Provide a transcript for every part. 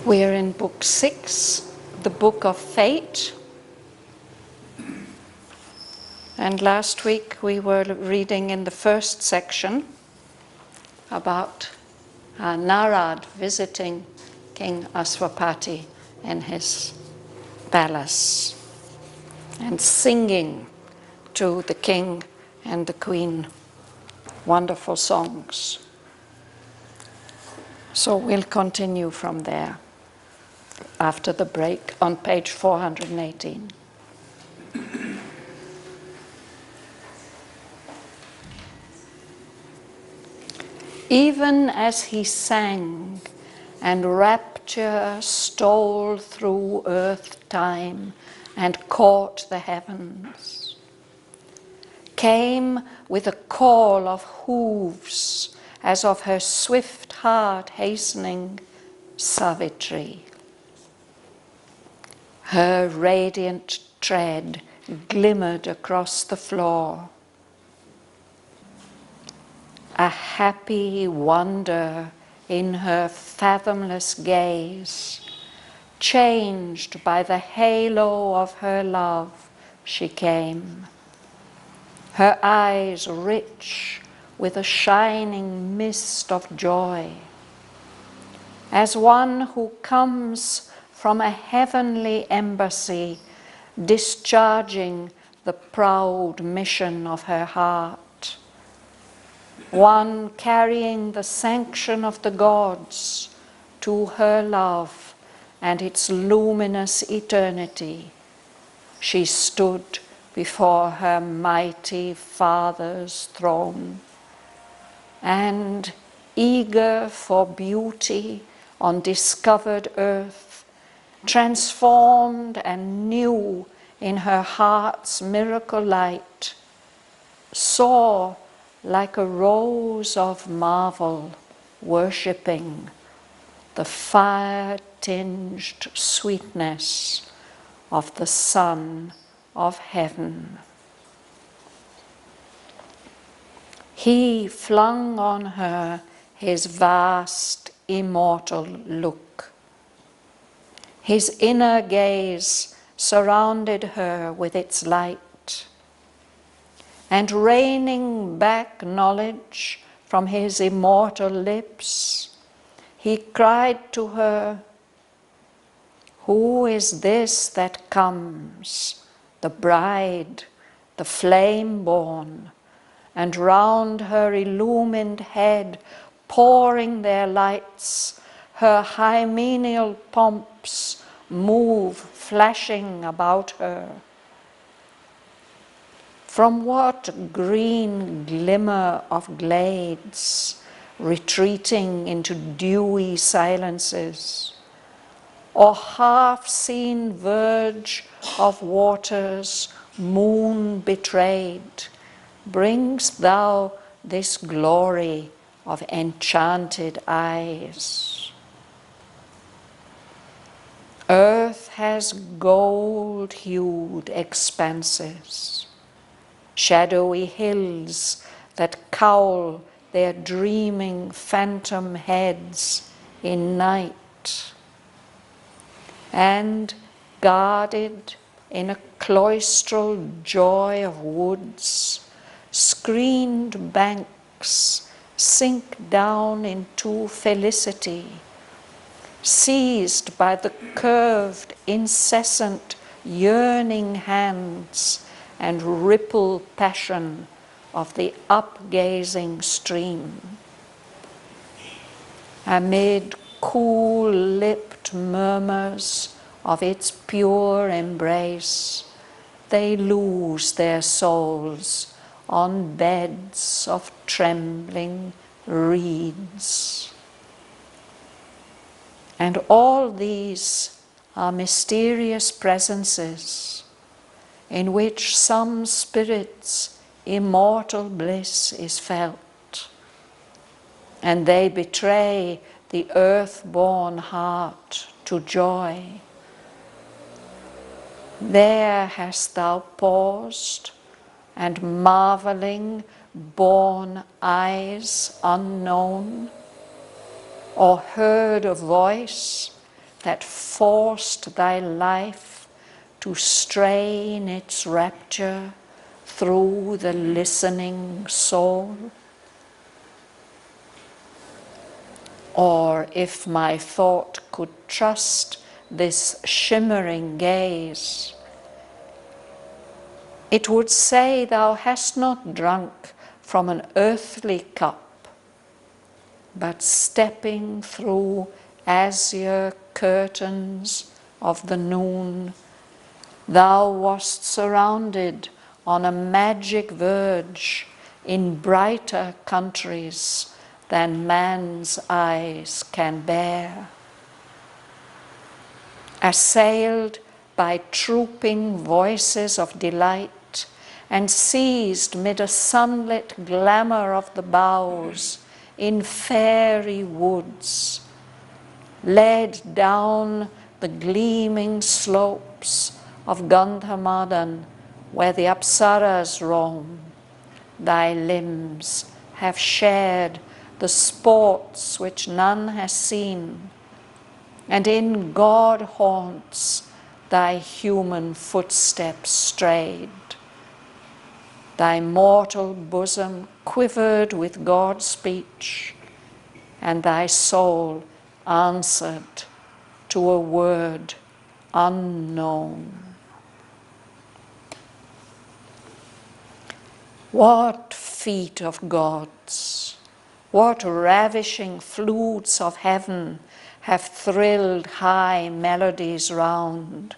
We're in Book 6, the Book of Fate. And last week we were reading in the first section about Narad visiting King Aswapati in his palace and singing to the king and the queen wonderful songs. So we'll continue from there after the break on page 418. Even as he sang and rapture stole through earth-time and caught the heavens, came with a call of hooves as of her swift heart hastening Savitri. Her radiant tread glimmered across the floor. A happy wonder in her fathomless gaze, changed by the halo of her love, she came. Her eyes rich with a shining mist of joy, as one who comes from a heavenly embassy, discharging the proud mission of her heart. One carrying the sanction of the gods to her love and its luminous eternity, she stood before her mighty Father's throne, and eager for beauty on discovered earth, transformed and new in her heart's miracle light, saw like a rose of marvel, worshipping the fire-tinged sweetness of the Son of Heaven. He flung on her his vast, immortal look. His inner gaze surrounded her with its light, and raining back knowledge from his immortal lips, he cried to her, "Who is this that comes, the bride, the flame-born, and round her illumined head pouring their lights, her hymeneal pomps move flashing about her? From what green glimmer of glades, retreating into dewy silences, or half-seen verge of waters, moon betrayed, bringst thou this glory of enchanted eyes? Earth has gold-hued expanses, shadowy hills that cowl their dreaming phantom heads in night, and guarded in a cloistral joy of woods, screened banks sink down into felicity, seized by the curved, incessant, yearning hands and ripple passion of the upgazing stream. Amid cool-lipped murmurs of its pure embrace, they lose their souls on beds of trembling reeds. And all these are mysterious presences in which some spirit's immortal bliss is felt, and they betray the earth-born heart to joy. There hast thou paused, and marveling borne eyes unknown, or heard a voice that forced thy life to strain its rapture through the listening soul? Or if my thought could trust this shimmering gaze, it would say thou hast not drunk from an earthly cup, but stepping through azure curtains of the noon, thou wast surrounded on a magic verge in brighter countries than man's eyes can bear. Assailed by trooping voices of delight, and seized mid a sunlit glamour of the boughs in fairy woods, led down the gleaming slopes of Gandhamadan where the Apsaras roam, thy limbs have shared the sports which none has seen, and in God haunts thy human footsteps strayed. Thy mortal bosom quivered with God's speech, and thy soul answered to a word unknown. What feet of gods, what ravishing flutes of heaven have thrilled high melodies round,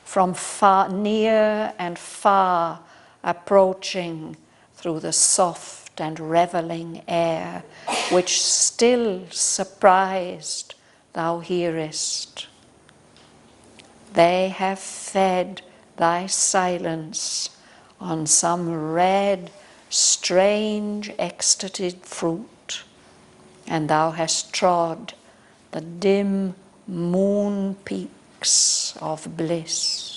from far, near and far approaching through the soft and reveling air, which still surprised thou hearest. They have fed thy silence on some red, strange, ecstatic fruit, and thou hast trod the dim moon peaks of bliss.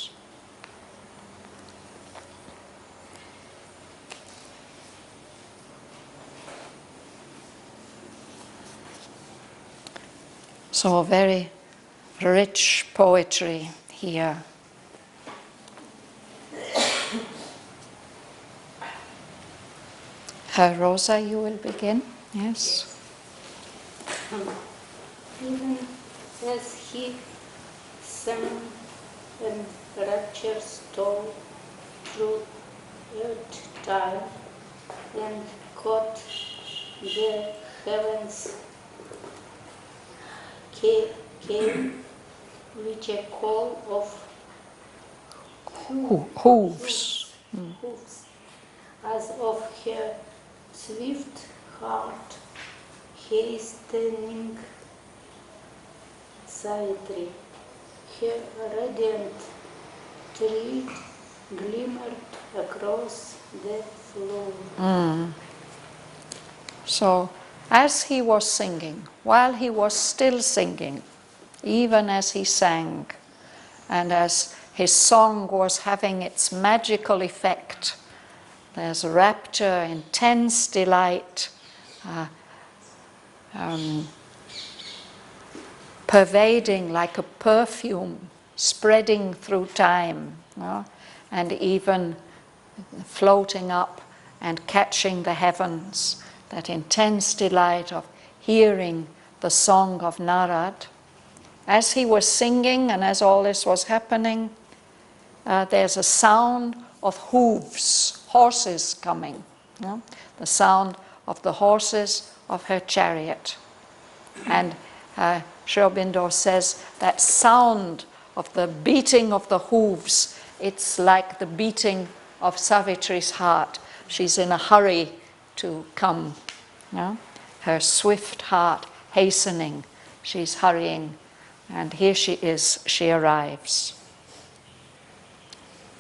So very rich poetry here. Rosa, you will begin? Yes. Even as he sang and rapture stole through earth time and caught the heavens, came with a call of Hooves. hooves, as of her swift heart hastening Savitri. Her radiant tree glimmered across the floor. So, as he was singing, while he was still singing, even as he sang, and as his song was having its magical effect, there's rapture, intense delight, pervading like a perfume, spreading through time, and even floating up and catching the heavens, that intense delight of hearing the song of Narad. As he was singing and as all this was happening, there's a sound of hooves, horses coming, the sound of the horses of her chariot. And Sri Aurobindo says that sound of the beating of the hooves, it's like the beating of Savitri's heart. She's in a hurry to come. Her swift heart hastening, she's hurrying, and here she is, she arrives.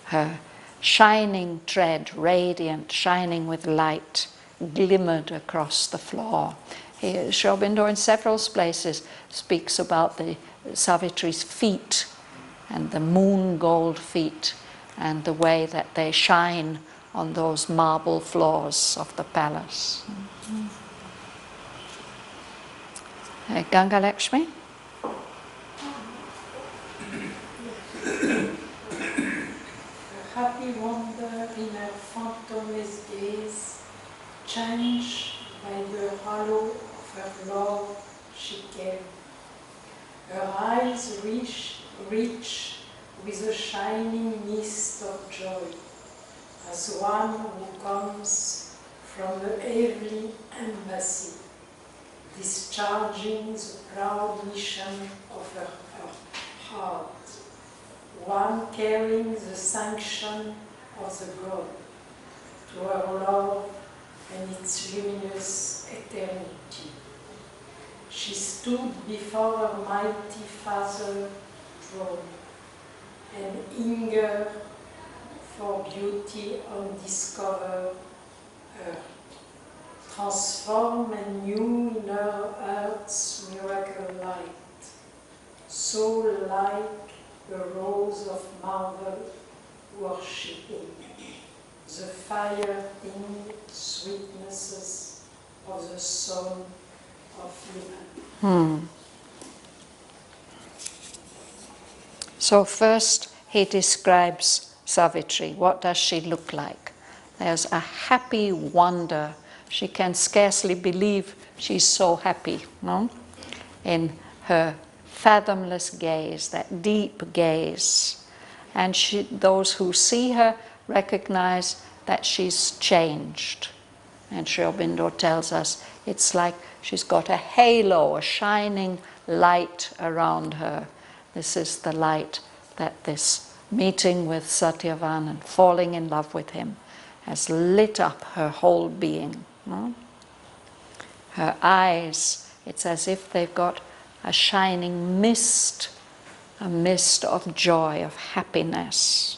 Her shining tread, radiant, shining with light, glimmered across the floor. Sri Aurobindo in several places speaks about the Savitri's feet and the moon gold feet and the way that they shine on those marble floors of the palace. Ganga Lakshmi? changed by the halo of her love she gave. Her eyes rich with a shining mist of joy, as one who comes from a heavenly embassy, discharging the proud mission of her heart, one carrying the sanction of the God to her love and its luminous eternity. She stood before her mighty Father's throne, and hungered for beauty undiscovered earth, transformed anew in her heart's miracle light, so like a rose of marble worshipping the fire-tinged sweetnesses of the Son of Lebanon. So first he describes Savitri. What does she look like? There's a happy wonder. She can scarcely believe she's so happy, no? In her fathomless gaze, that deep gaze. And those who see her recognize that she's changed. And Aurobindo tells us it's like she's got a halo, a shining light around her. This is the light that this meeting with Shraddhavan and falling in love with him has lit up her whole being. No? Her eyes, it's as if they've got a shining mist, a mist of joy, of happiness.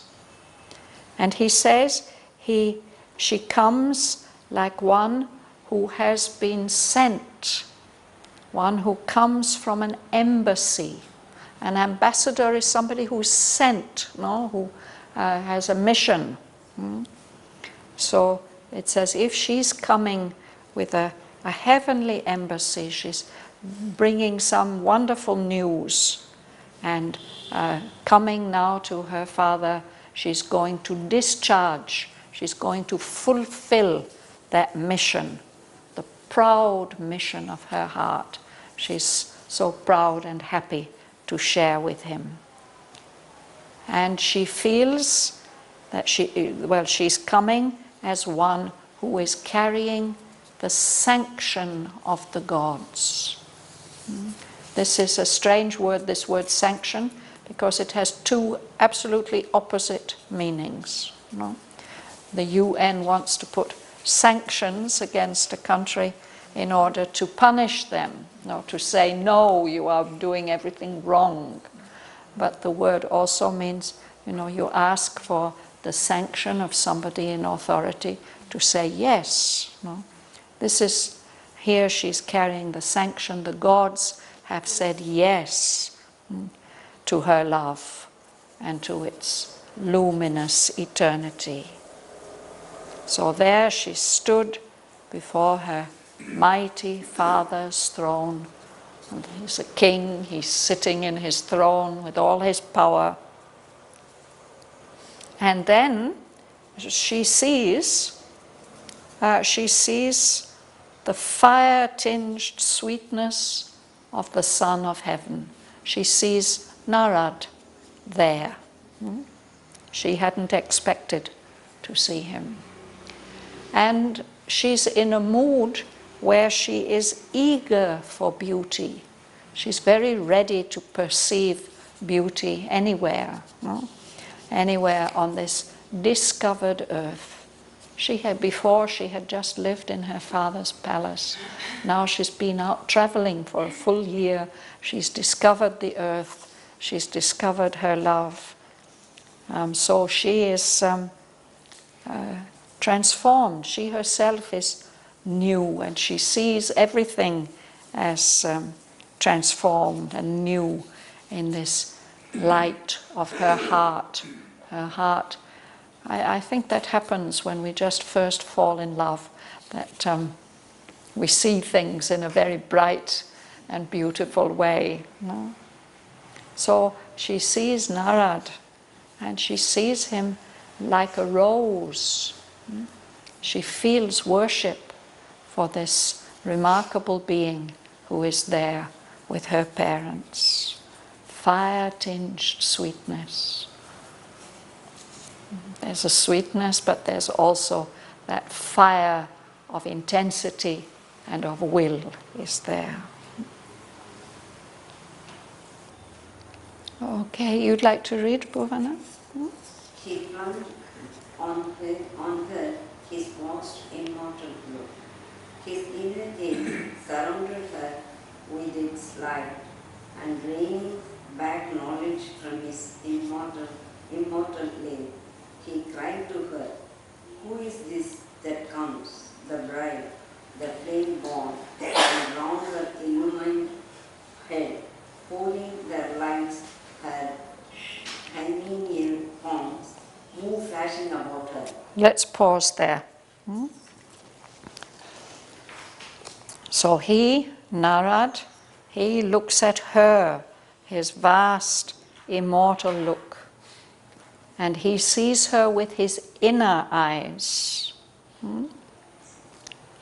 And he says she comes like one who has been sent, one who comes from an embassy. An ambassador is somebody who's sent, no? Who has a mission. So it's as if she's coming with a heavenly embassy. She's bringing some wonderful news, and coming now to her father, she's going to discharge, she's going to fulfill that mission, the proud mission of her heart. She's so proud and happy to share with him. And she feels that she's coming as one who is carrying the sanction of the gods. This is a strange word, this word sanction, because it has two absolutely opposite meanings. No? The UN wants to put sanctions against a country in order to punish them, to say, no, you are doing everything wrong. But the word also means, you ask for the sanction of somebody in authority to say yes. No? This is, here she's carrying the sanction. The gods have said yes to her love and to its luminous eternity. So there she stood before her mighty Father's throne. And he's a king, he's sitting in his throne with all his power. And then she sees the fire-tinged sweetness of the Son of Heaven. She sees Narad there. She hadn't expected to see him. And she's in a mood where she is eager for beauty. She's very ready to perceive beauty anywhere, anywhere on this discovered earth. Before she had just lived in her father's palace. Now she's been out traveling for a full year. She's discovered the earth. She's discovered her love. So she is transformed. She herself is new, and she sees everything as transformed and new in this light of her heart. Her heart, I think that happens when we just first fall in love, that we see things in a very bright and beautiful way. No? So she sees Narad, and she sees him like a rose. She feels worship for this remarkable being who is there with her parents. Fire-tinged sweetness. There's a sweetness, but there's also that fire of intensity and of will is there. Okay, you'd like to read, Bhavana? He flung on her his vast immortal look. His inner gaze surrounded her with its light, and reining back knowledge from his immortal lay, he cried to her, "Who is this that comes, the bride, the flame born, and round her illumined head, holding their lights, her hymeneal forms, move flashing about her." Let's pause there. So he, Narad, he looks at her, his vast, immortal look, and he sees her with his inner eyes.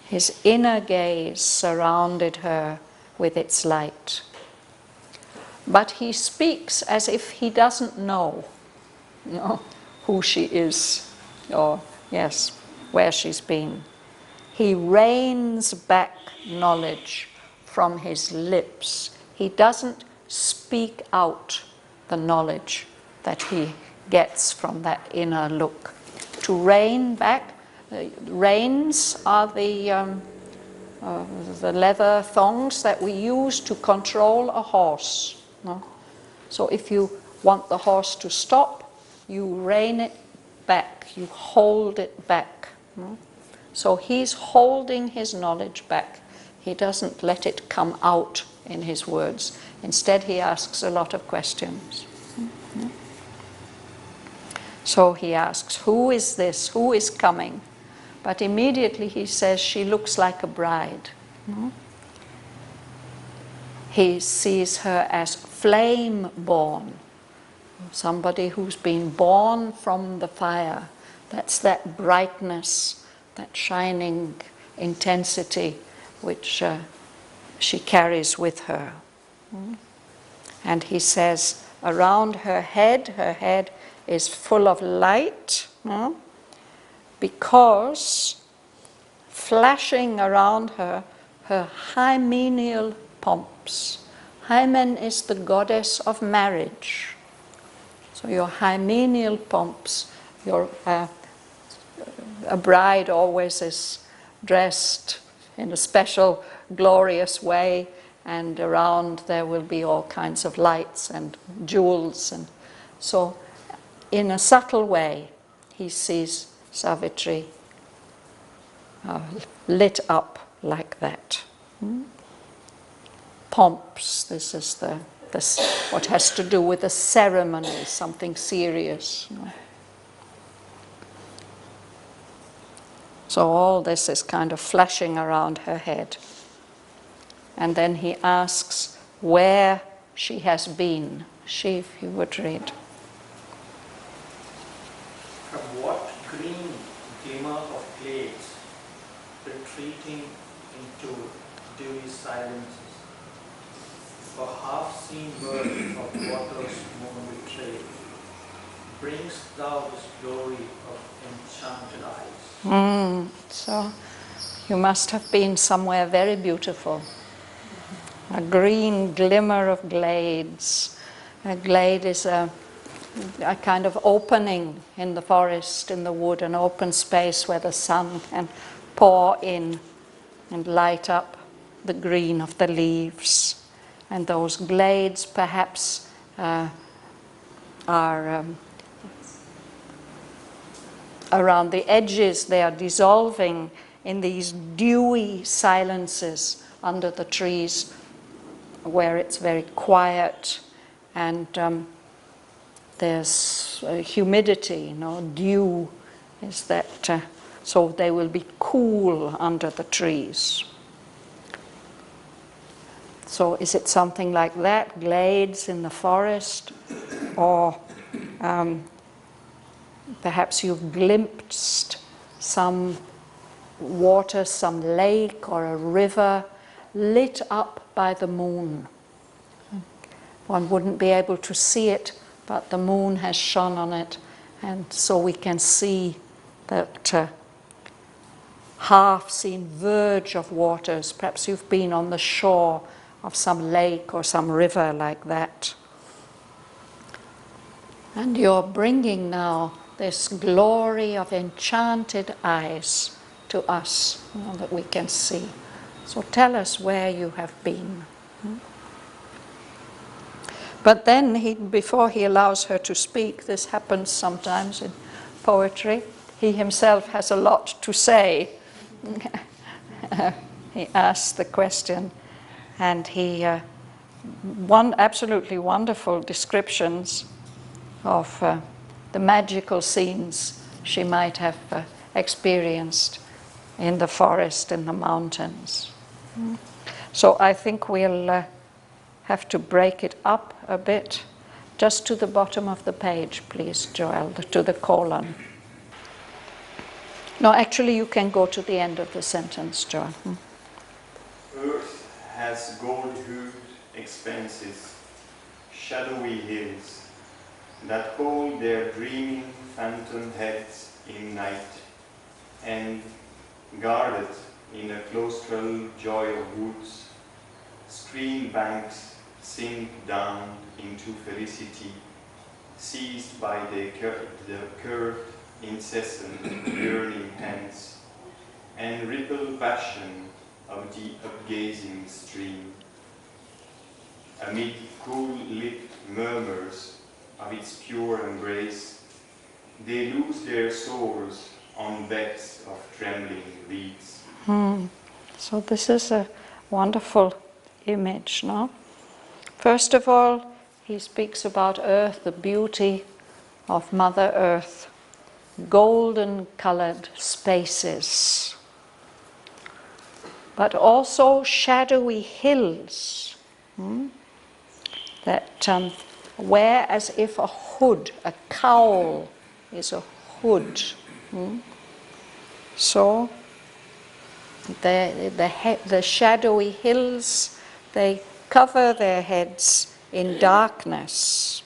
His inner gaze surrounded her with its light. But he speaks as if he doesn't know, who she is, or, yes, where she's been. He reins back knowledge from his lips. He doesn't speak out the knowledge that he gets from that inner look. To rein back, reins are the leather thongs that we use to control a horse. No? So if you want the horse to stop, you rein it back, you hold it back. No? So he's holding his knowledge back. He doesn't let it come out in his words. Instead, he asks a lot of questions. So he asks, who is this? Who is coming? But immediately he says, she looks like a bride. He sees her as flame-born, somebody who's been born from the fire. That's that brightness, that shining intensity which she carries with her. And he says, around her head is full of light, because flashing around her, her hymeneal pomps. Hymen is the goddess of marriage. So your hymeneal pomps, a bride always is dressed in a special glorious way, and around there will be all kinds of lights and jewels. And so in a subtle way, he sees Savitri lit up like that. Pomps, this is what has to do with the ceremony, something serious. So all this is kind of flashing around her head. And then he asks where she has been. She, if you would read. From what green glimmer of glades, retreating into dewy silences, for half-seen bird of water's moon betrayed, bringst thou this glory of enchanted eyes. So you must have been somewhere very beautiful. A green glimmer of glades. A glade is a kind of opening in the forest, in the wood, an open space where the sun can pour in and light up the green of the leaves. And those glades perhaps are around the edges, they are dissolving in these dewy silences under the trees where it's very quiet, and there's humidity, dew is that, so they will be cool under the trees. So is it something like that, glades in the forest, or perhaps you've glimpsed some water, some lake or a river lit up by the moon. One wouldn't be able to see it, but the moon has shone on it, and so we can see that half-seen verge of waters. Perhaps you've been on the shore of some lake or some river like that. And you're bringing now this glory of enchanted eyes to us, that we can see. So tell us where you have been. But then, before he allows her to speak, this happens sometimes in poetry, he himself has a lot to say. He asks the question, and he absolutely wonderful descriptions of the magical scenes she might have experienced in the forest, in the mountains. So I think we'll have to break it up a bit. Just to the bottom of the page, please, Joel, to the colon. No, actually you can go to the end of the sentence, Joel. Earth has gold-hued expanses, shadowy hills, that hold their dreaming phantom heads in night, and guarded in a claustral joy of woods, stream banks sink down into felicity, seized by the curved, incessant, yearning hands, and ripple passion of the upgazing stream. Amid cool-lipped murmurs of its pure embrace, they lose their souls on beds of trembling reeds. So this is a wonderful image, no? First of all, he speaks about Earth, the beauty of Mother Earth, golden-colored spaces, but also shadowy hills that wear as if a hood, a cowl is a hood. So the shadowy hills, they cover their heads in darkness.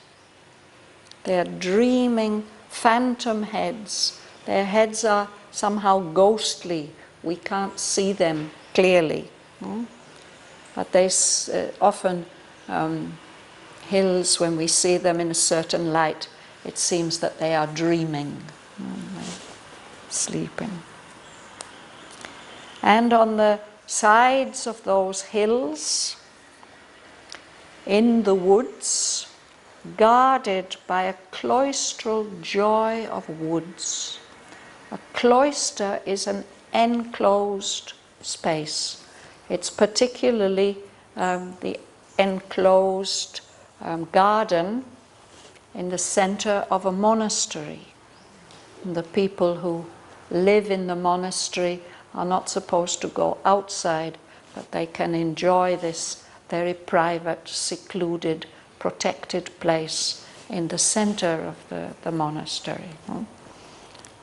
They are dreaming phantom heads. Their heads are somehow ghostly. We can't see them clearly. But they often, hills, when we see them in a certain light, it seems that they are dreaming, sleeping. And on the sides of those hills, in the woods, guarded by a cloistral joy of woods. A cloister is an enclosed space. It's particularly the enclosed garden in the center of a monastery. And the people who live in the monastery are not supposed to go outside, but they can enjoy this very private, secluded, protected place in the center of the monastery.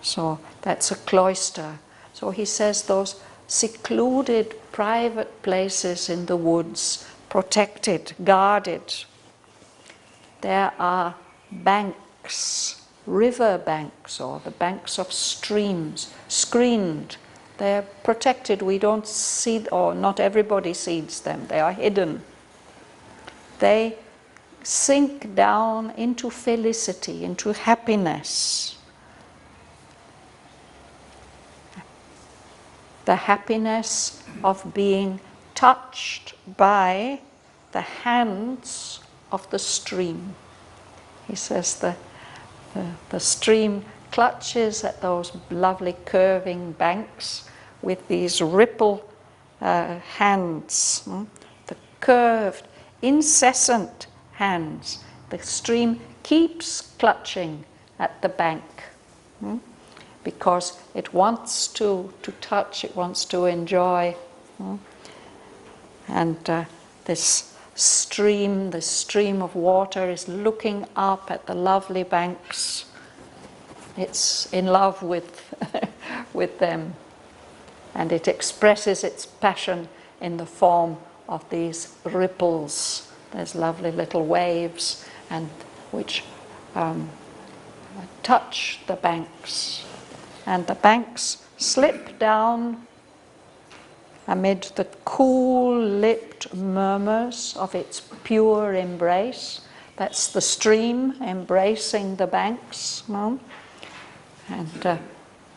So that's a cloister. So he says those secluded, private places in the woods, protected, guarded. There are banks, river banks, or the banks of streams, screened. They're protected. We don't see, or not everybody sees them. They are hidden. They sink down into felicity, into happiness. The happiness of being touched by the hands of the stream. He says the stream clutches at those lovely curving banks with these ripple hands, the curved, incessant hands. The stream keeps clutching at the bank because it wants to touch, it wants to enjoy. And this stream of water is looking up at the lovely banks. It's in love with them. and it expresses its passion in the form of these ripples. There's lovely little waves, and which touch the banks, and the banks slip down amid the cool-lipped murmurs of its pure embrace. That's the stream embracing the banks, no? And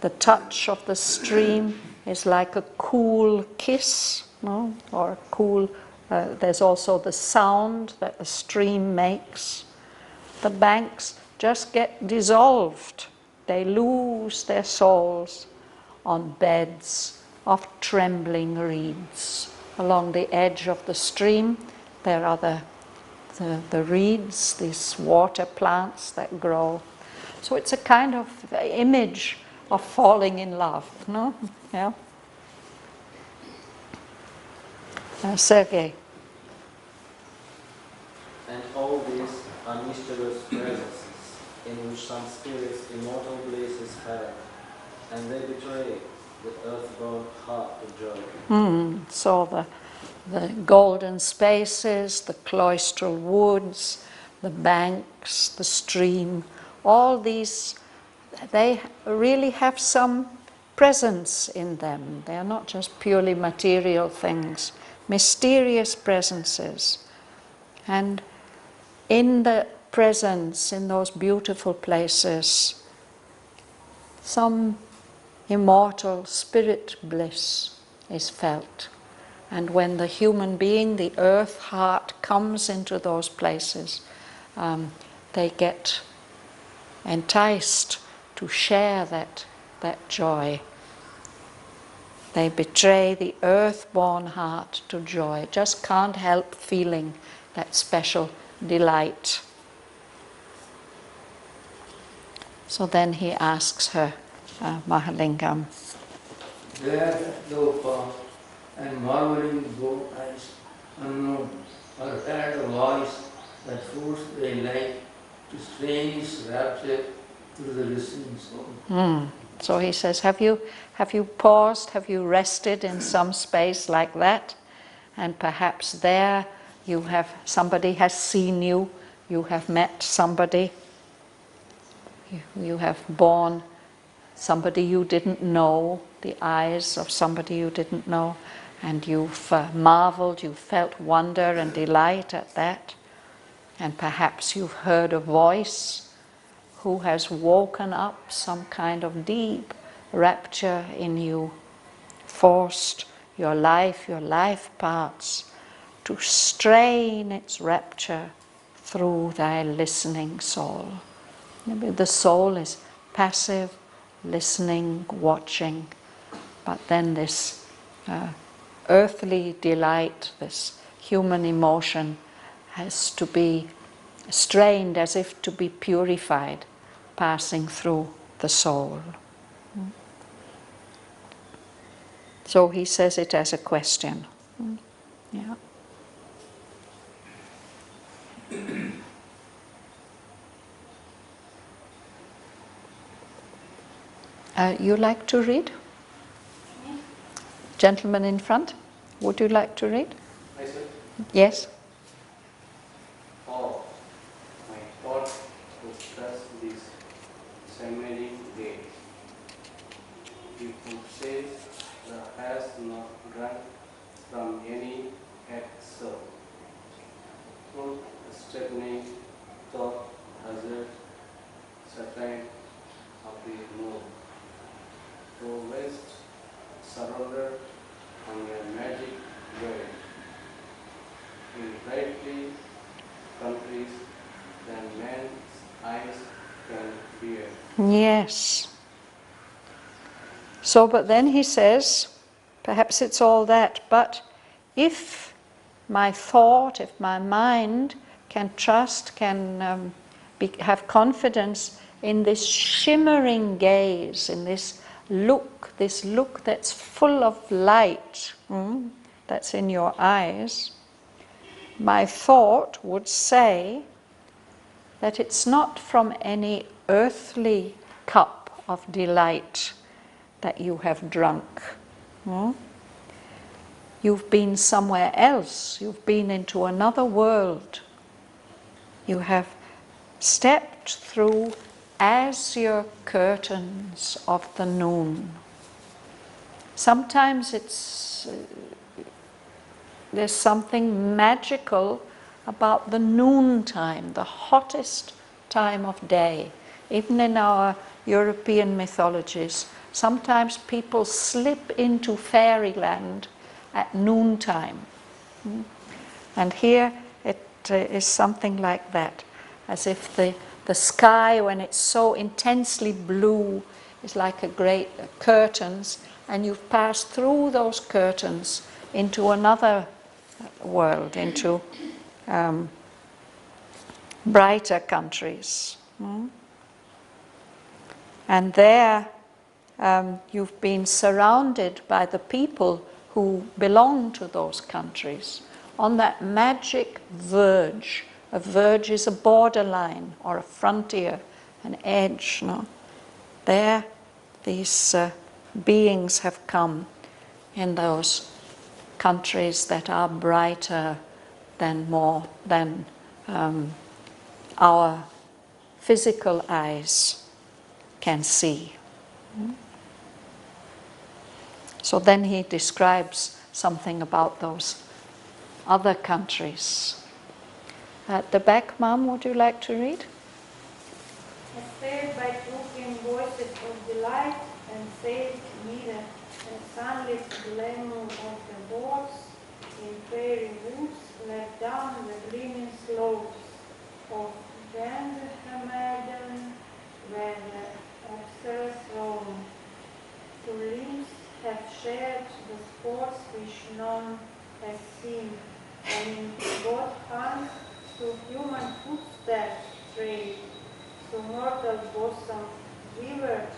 the touch of the stream is like a cool kiss, no? Or a cool. There's also the sound that the stream makes. The banks just get dissolved. They lose their souls on beds of trembling reeds. Along the edge of the stream, there are the reeds, these water plants that grow. So it's a kind of image of falling in love, no? Yeah. Sergei. And all these are mysterious presences in which some spirits immortal places have, and they betray the earthborn heart of joy. So the golden spaces, the cloistral woods, the banks, the stream, all these, they really have some presence in them. They are not just purely material things, mysterious presences. And in the presence, in those beautiful places, some immortal spirit bliss is felt. And when the human being, the earth heart, comes into those places, they get enticed to share that joy. They betray the earth-born heart to joy. Just can't help feeling that special delight. So then he asks her, Mahalingam. There thou pass, and marveling both eyes, unknown, or heard a voice that forced thy light to strain its rapture through the listening soul. So he says, have you paused, have you rested in some space like that? And perhaps there somebody has seen you, you have met somebody, you have borne somebody you didn't know, the eyes of somebody you didn't know, and you've marveled, you've felt wonder and delight at that. And perhaps you've heard a voice who has woken up some kind of deep rapture in you, forced your life parts to strain its rapture through thy listening soul. Maybe the soul is passive, listening, watching, but then this earthly delight, this human emotion, has to be strained as if to be purified, passing through the soul. So he says it as a question. Yeah. You like to read? Gentleman in front, would you like to read? I said, Yes. oh, my thought was thus this seminating day. You could say thou hast not drunk from any excerpt. Through straightening thought hazard certain of the mood. Thou wast surrounded on a magic way in brightly countries than man's eyes can bear. Yes. So, but then he says, perhaps it's all that, but if my thought, if my mind can trust, can have confidence in this shimmering gaze, in this look that's full of light, that's in your eyes, my thought would say that it's not from any earthly cup of delight that you have drunk, Hmm? You've been somewhere else. You've been into another world. You have stepped through azure curtains of the noon. Sometimes there's something magical about the noontime, the hottest time of day. Even in our European mythologies, sometimes people slip into fairyland at noontime. And here it is something like that, as if the sky, when it's so intensely blue, is like a great curtains, and you've passed through those curtains into another world, into brighter countries. And there you've been surrounded by the people who belong to those countries on that magic verge. A verge is a borderline or a frontier, an edge. No? There these beings have come in those countries that are brighter than our physical eyes can see. So then he describes something about those other countries. At the back, Mom, would you like to read? Inspired by drooping voices of delight and sailed neither and sunlit glamour of the boats in fairy woods led down the gleaming slopes of Gandhamadon where the Apsaras roam. To limbs have shared the sports which none has seen, and in both hands to human footsteps strayed, to mortal bosom quivered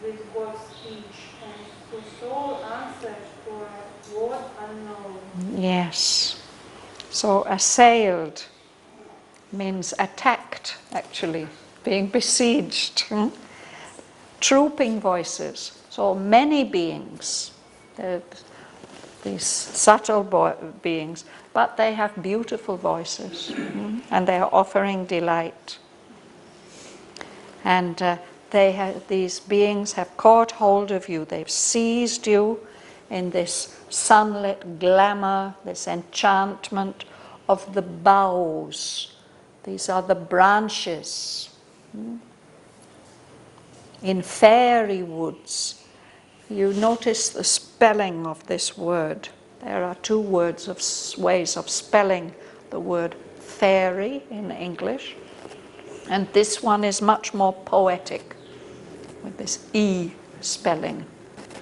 with God's speech, and to soul answered to a word unknown. Yes. So assailed means attacked, actually, being besieged. Trooping voices. So many beings, these subtle beings, but they have beautiful voices, and they are offering delight. And these beings have caught hold of you. They've seized you in this sunlit glamour, this enchantment of the boughs. These are the branches. In fairy woods, you notice the spelling of this word. There are two ways of spelling the word fairy in English, and this one is much more poetic with this E spelling.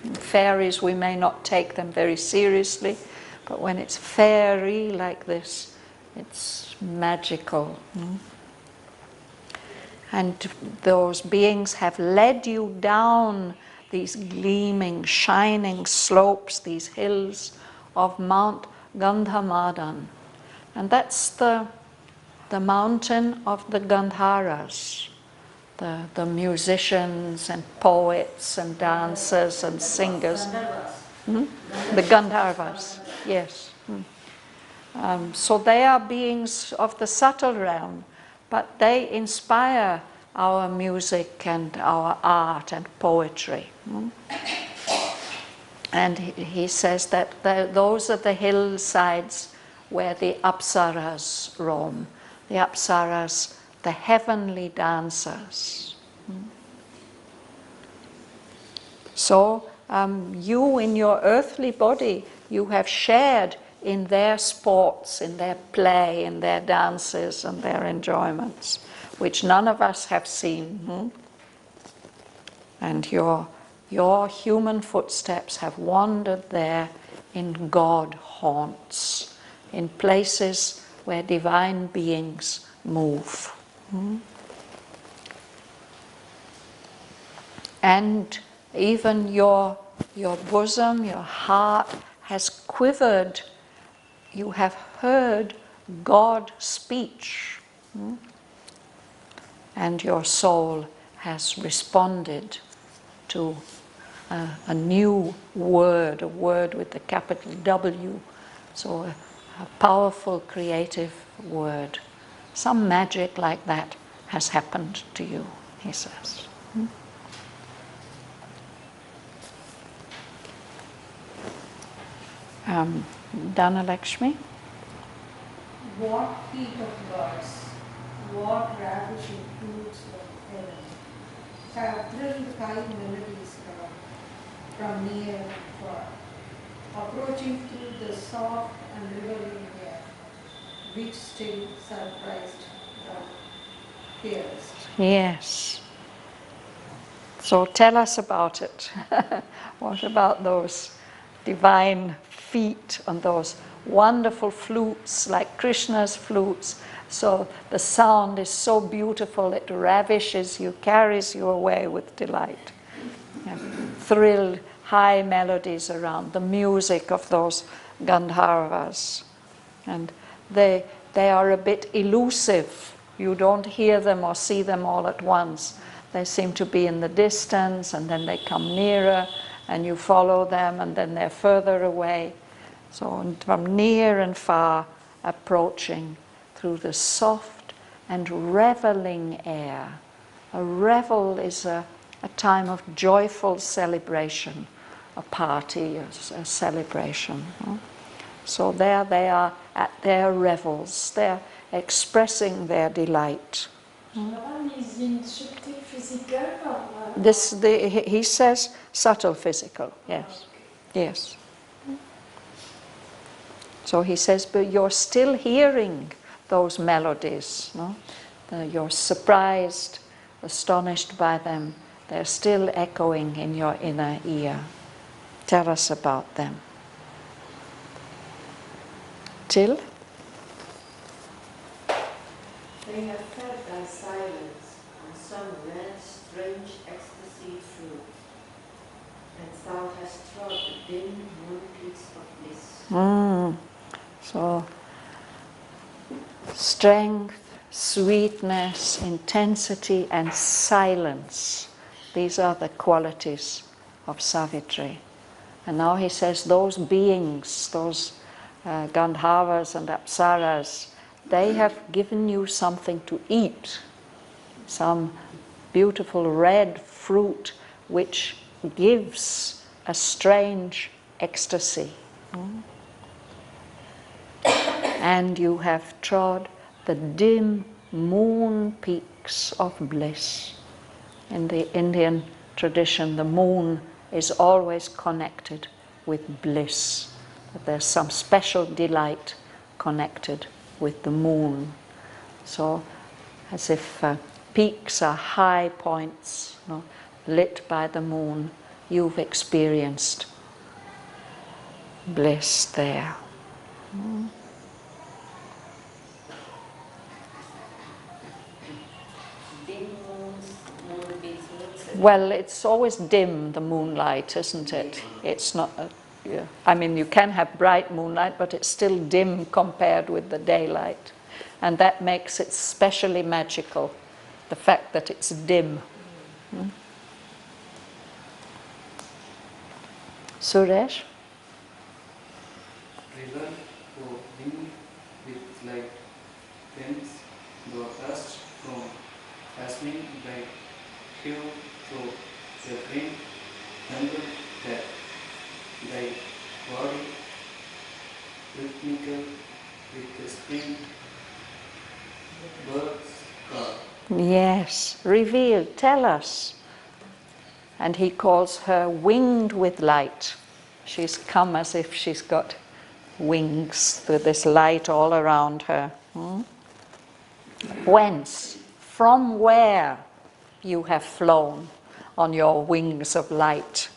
In fairies, we may not take them very seriously, but when it's fairy like this, it's magical. And those beings have led you down these gleaming, shining slopes, these hills of Mount Gandhamadan. And that's the mountain of the Gandharas, the musicians and poets and dancers and singers. The Gandharvas, yes. So they are beings of the subtle realm, but they inspire our music and our art and poetry. And he says that those are the hillsides where the Apsaras roam. The Apsaras, the heavenly dancers. So you in your earthly body, you have shared in their sports, in their play, in their dances and their enjoyments, which none of us have seen. And your human footsteps have wandered there in God haunts, in places where divine beings move. And even your bosom, your heart has quivered. You have heard God's speech, and your soul has responded to a new word, a word with the capital W. So a powerful, creative word. Some magic like that has happened to you, he says. Dhanalakshmi? What heat of gods, what ravishing fruits of heaven, have thrilled high melodies from near and far, approaching through the soft and riverine air, which still surprised the hearers. Yes. So tell us about it. What about those divine feet on those wonderful flutes, like Krishna's flutes? So the sound is so beautiful, it ravishes you, carries you away with delight. Yeah. Thrilled, high melodies around, the music of those Gandharvas. And they are a bit elusive. You don't hear them or see them all at once. They seem to be in the distance, and then they come nearer, and you follow them, and then they're further away. So from near and far, approaching through the soft and reveling air. A revel is a time of joyful celebration, a party, a celebration. So there they are at their revels. They're expressing their delight. Is in subtle physical He says subtle physical, yes. Yes. So he says, but you're still hearing those melodies. No? You're surprised, astonished by them. They're still echoing in your inner ear. Tell us about them. Till? They have fed thy silence on some rare, strange ecstasy fruit, and thou hast trod the dim moonpeaks of bliss. So, strength, sweetness, intensity, and silence. These are the qualities of Savitri. And now he says those beings, those Gandharvas and Apsaras, they have given you something to eat, some beautiful red fruit which gives a strange ecstasy. And you have trod the dim moon peaks of bliss. In the Indian tradition, the moon is always connected with bliss. That there's some special delight connected with the moon. So, as if peaks are high points, lit by the moon, you've experienced bliss there. Well, it's always dim, the moonlight, isn't it? It's not, I mean, you can have bright moonlight, but it's still dim compared with the daylight. And that makes it specially magical, the fact that it's dim. Suresh? River or dim with light, thence thou hast from passing thy pure through the green jungle that thy body rhythmical with the spring birds call. Yes, reveal, tell us. And he calls her winged with light. She's come as if she's got wings with this light all around her. Whence? From where you have flown on your wings of light?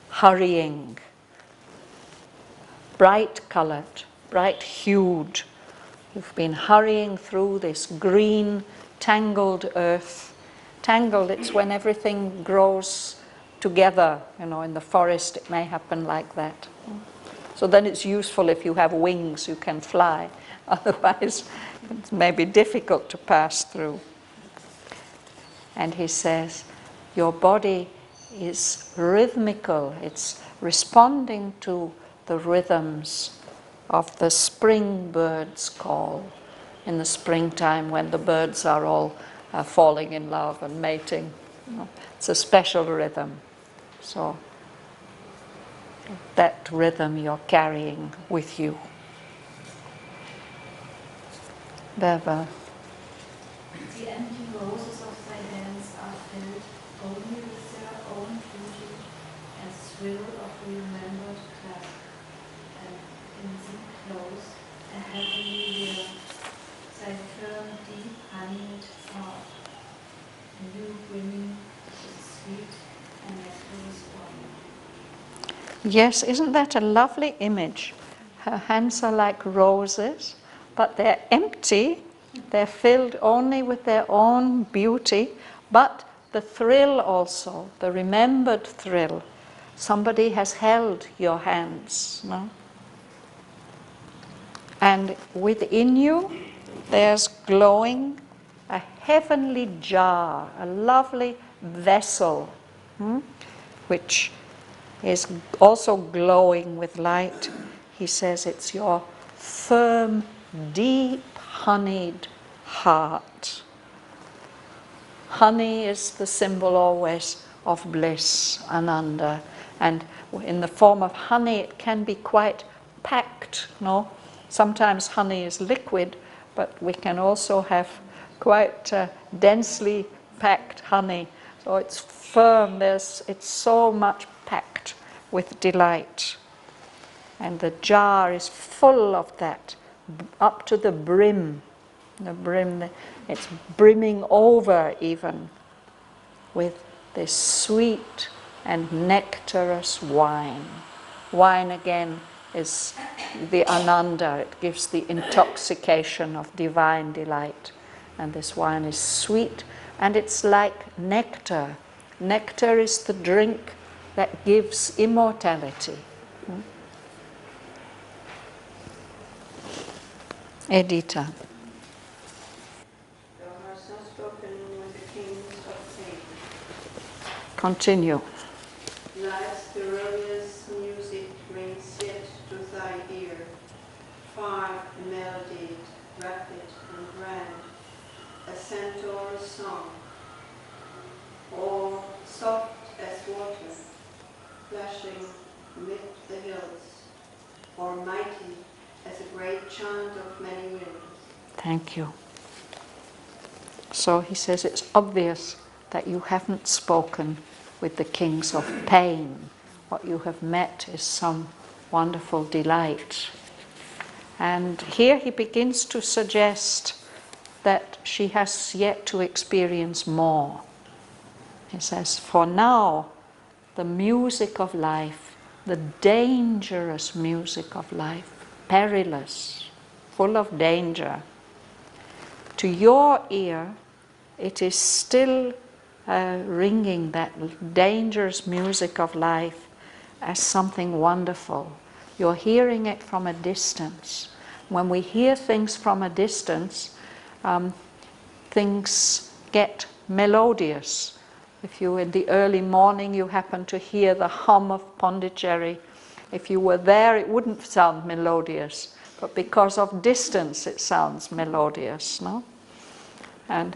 Hurrying, bright colored, bright hued. You've been hurrying through this green, tangled earth. Tangled, it's when everything grows together. In the forest it may happen like that. So then it's useful if you have wings, you can fly. Otherwise, it may be difficult to pass through. And he says, your body is rhythmical. It's responding to the rhythms of the spring bird's call in the springtime when the birds are all falling in love and mating. You know, it's a special rhythm. So that rhythm you're carrying with you. Beva. The empty roses of thy hands are filled only with their own beauty and thrill of remembered clasp, and in thee close a heavenly year, thy firm deep honeyed thought, new brimming with sweet and nectarous wine. Yes, isn't that a lovely image? Her hands are like roses, but they're empty. They're filled only with their own beauty, but the thrill also, the remembered thrill. Somebody has held your hands, no? And within you, there's glowing a heavenly jar, a lovely vessel, which is also glowing with light. He says it's your firm, deep, honeyed heart. Honey is the symbol always of bliss, ananda, and in the form of honey it can be quite packed, no? Sometimes honey is liquid, but we can also have quite densely packed honey. So it's firm, it's so much packed with delight. And the jar is full of that, up to the brim. The brim, it's brimming over even with this sweet and nectarous wine. Wine again is the ananda, it gives the intoxication of divine delight. And this wine is sweet and it's like nectar. Nectar is the drink that gives immortality. Edita. Thou hast not spoken when the kings of things. Continue. Life's glorious music rings yet to thy ear, far melodied, rapid and grand, a centaur's song, or soft as water, flashing mid the hills, or mighty as a great chant of many winds. Thank you. So he says it's obvious that you haven't spoken with the kings of pain. What you have met is some wonderful delight. And here he begins to suggest that she has yet to experience more. He says, for now, the music of life, the dangerous music of life, perilous, full of danger, to your ear, it is still ringing that dangerous music of life as something wonderful. You're hearing it from a distance. When we hear things from a distance, things get melodious. If you, in the early morning, you happen to hear the hum of Pondicherry, if you were there, it wouldn't sound melodious, but because of distance, it sounds melodious, no? And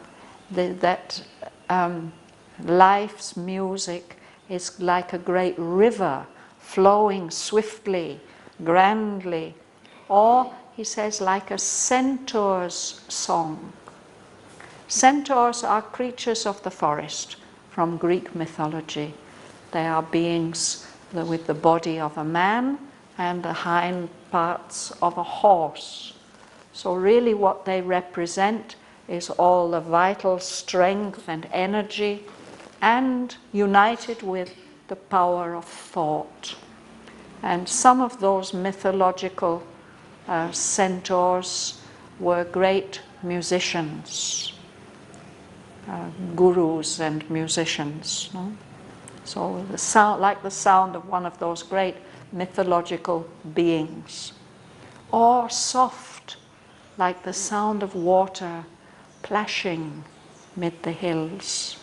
life's music is like a great river flowing swiftly, grandly, or, he says, like a centaur's song. Centaurs are creatures of the forest from Greek mythology. They are beings with the body of a man and the hind parts of a horse. So really what they represent is all the vital strength and energy, and united with the power of thought. And some of those mythological centaurs were great musicians, gurus and musicians. No? So the sound, like the sound of one of those great mythological beings. Or soft, like the sound of water plashing mid the hills.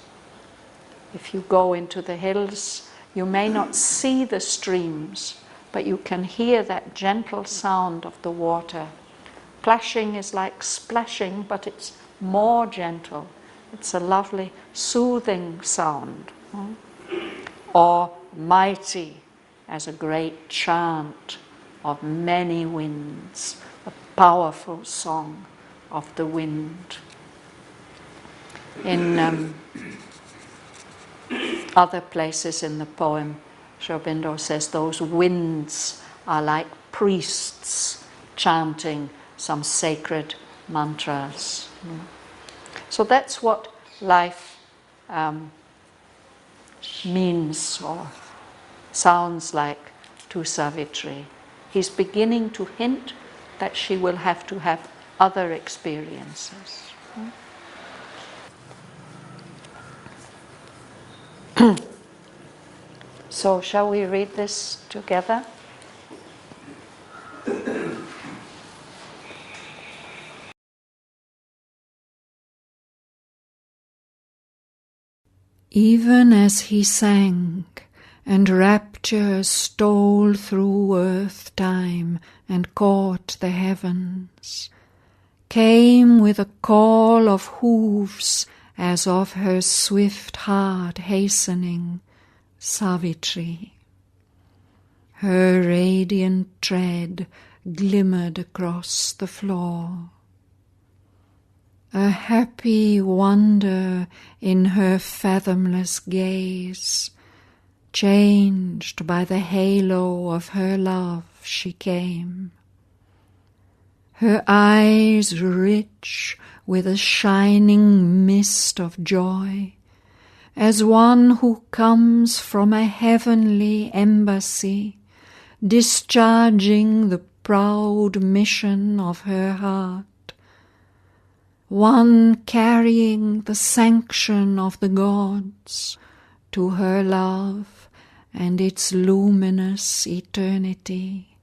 If you go into the hills, you may not see the streams, but you can hear that gentle sound of the water. Plashing is like splashing, but it's more gentle. It's a lovely, soothing sound. Or mighty as a great chant of many winds, a powerful song of the wind. In other places in the poem, Aurobindo says those winds are like priests chanting some sacred mantras. So that's what life means or sounds like to Savitri. He's beginning to hint that she will have to have other experiences. So shall we read this together? Even as he sang, and rapture stole through earth-time and caught the heavens, came with a call of hoofs as of her swift heart hastening, Savitri. Her radiant tread glimmered across the floor. A happy wonder in her fathomless gaze, changed by the halo of her love she came. Her eyes rich with a shining mist of joy, as one who comes from a heavenly embassy, discharging the proud mission of her heart. One carrying the sanction of the gods to her love and its luminous eternity.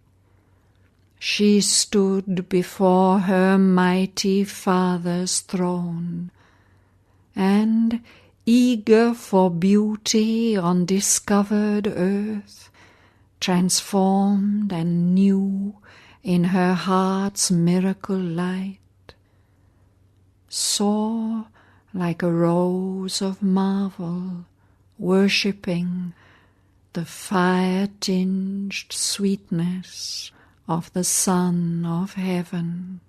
She stood before her mighty Father's throne, and, eager for beauty on discovered earth, transformed and new in her heart's miracle light, saw like a rose of marvel, worshipping the fire-tinged sweetness of the Son of Heaven.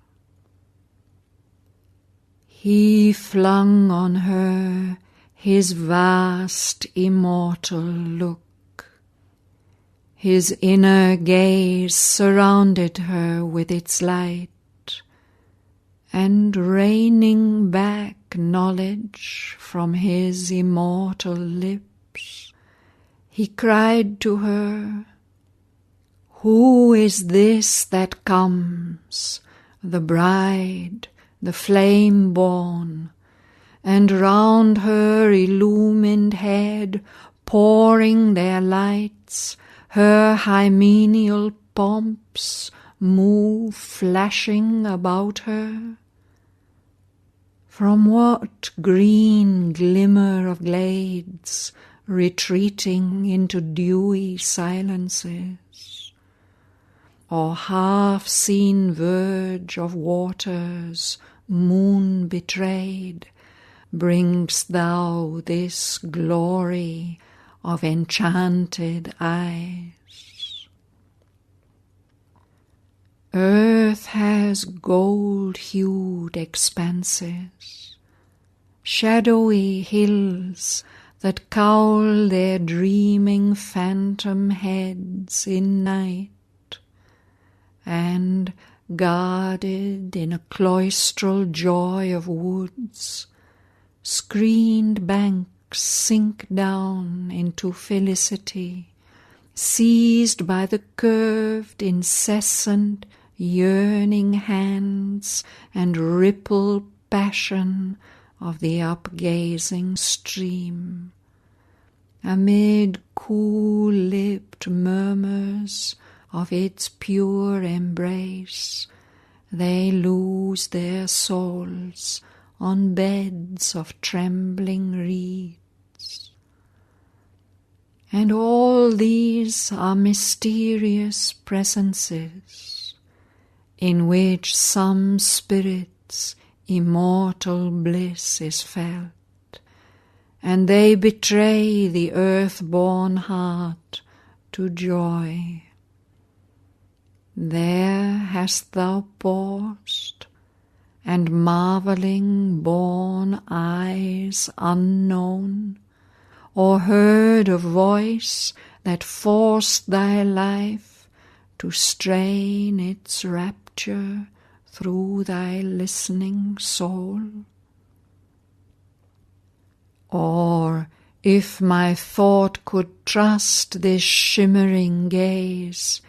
He flung on her his vast immortal look. His inner gaze surrounded her with its light, and raining back knowledge from his immortal lips, he cried to her, "Who is this that comes, the bride, the flame-born, and round her illumined head pouring their lights, her hymeneal pomps move flashing about her? From what green glimmer of glades, retreating into dewy silences, or half-seen verge of waters, moon-betrayed, bringst thou this glory of enchanted eyes? Earth has gold-hued expanses, shadowy hills that cowl their dreaming phantom heads in night, and, guarded in a cloistral joy of woods, screened banks sink down into felicity, seized by the curved, incessant, yearning hands and ripple passion of the upgazing stream. Amid cool-lipped murmurs of its pure embrace, they lose their souls on beds of trembling reeds. And all these are mysterious presences in which some spirit's immortal bliss is felt, and they betray the earth-born heart to joy. There hast thou paused, and marvelling borne eyes unknown, or heard a voice that forced thy life to strain its rapture through thy listening soul? Or, if my thought could trust this shimmering gaze,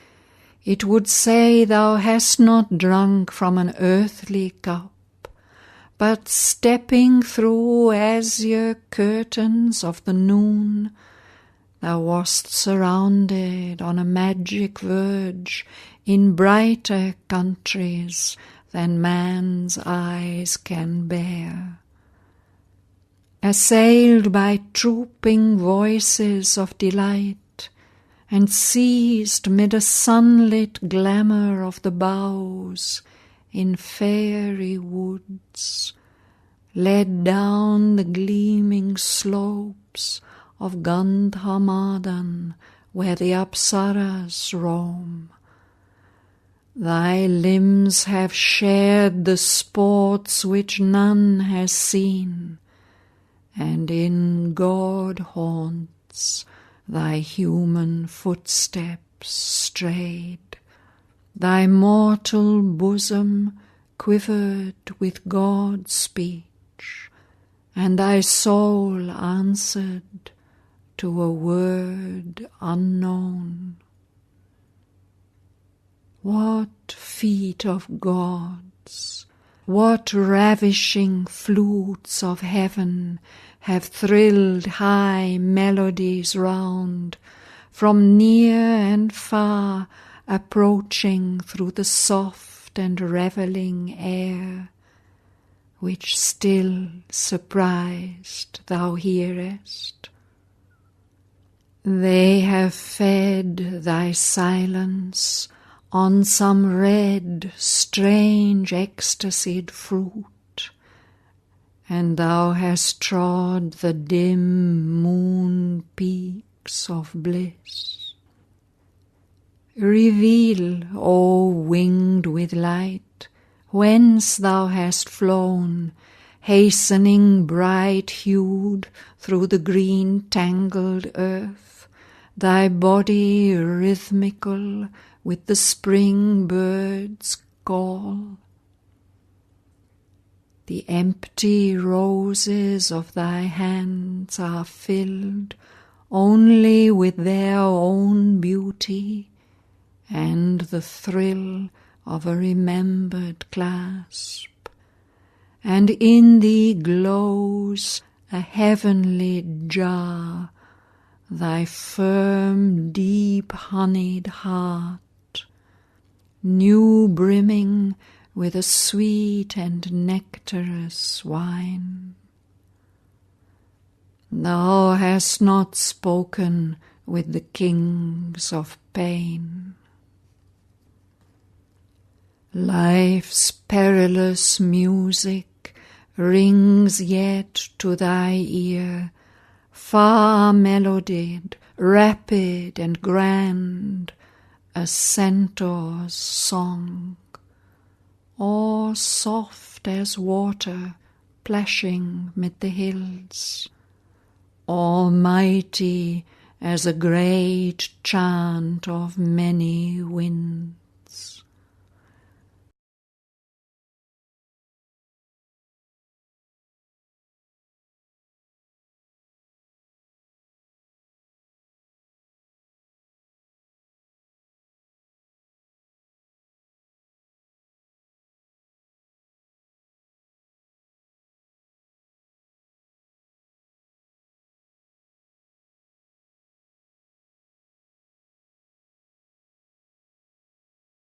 it would say thou hast not drunk from an earthly cup, but stepping through azure curtains of the noon, thou wast surrounded on a magic verge in brighter countries than man's eyes can bear. Assailed by trooping voices of delight, and seized mid a sunlit glamour of the boughs in fairy woods, led down the gleaming slopes of Gandhamadan where the Apsaras roam. Thy limbs have shared the sports which none has seen, and in God haunts thy human footsteps strayed. Thy mortal bosom quivered with God's speech, and thy soul answered to a word unknown. What feet of gods, what ravishing flutes of heaven have thrilled high melodies round, from near and far approaching through the soft and revelling air, which still surprised thou hearest. They have fed thy silence on some red, strange, ecstasied fruit, and thou hast trod the dim moon peaks of bliss. Reveal, O winged with light, whence thou hast flown, hastening bright-hued through the green tangled earth, thy body rhythmical with the spring bird's call. The empty roses of thy hands are filled only with their own beauty, and the thrill of a remembered clasp, and in thee glows a heavenly jar, thy firm, deep-honeyed heart, new brimming with a sweet and nectarous wine. Thou hast not spoken with the kings of pain. Life's perilous music rings yet to thy ear, far melodied, rapid and grand, a centaur's song, or soft as water plashing mid the hills, or mighty as a great chant of many winds.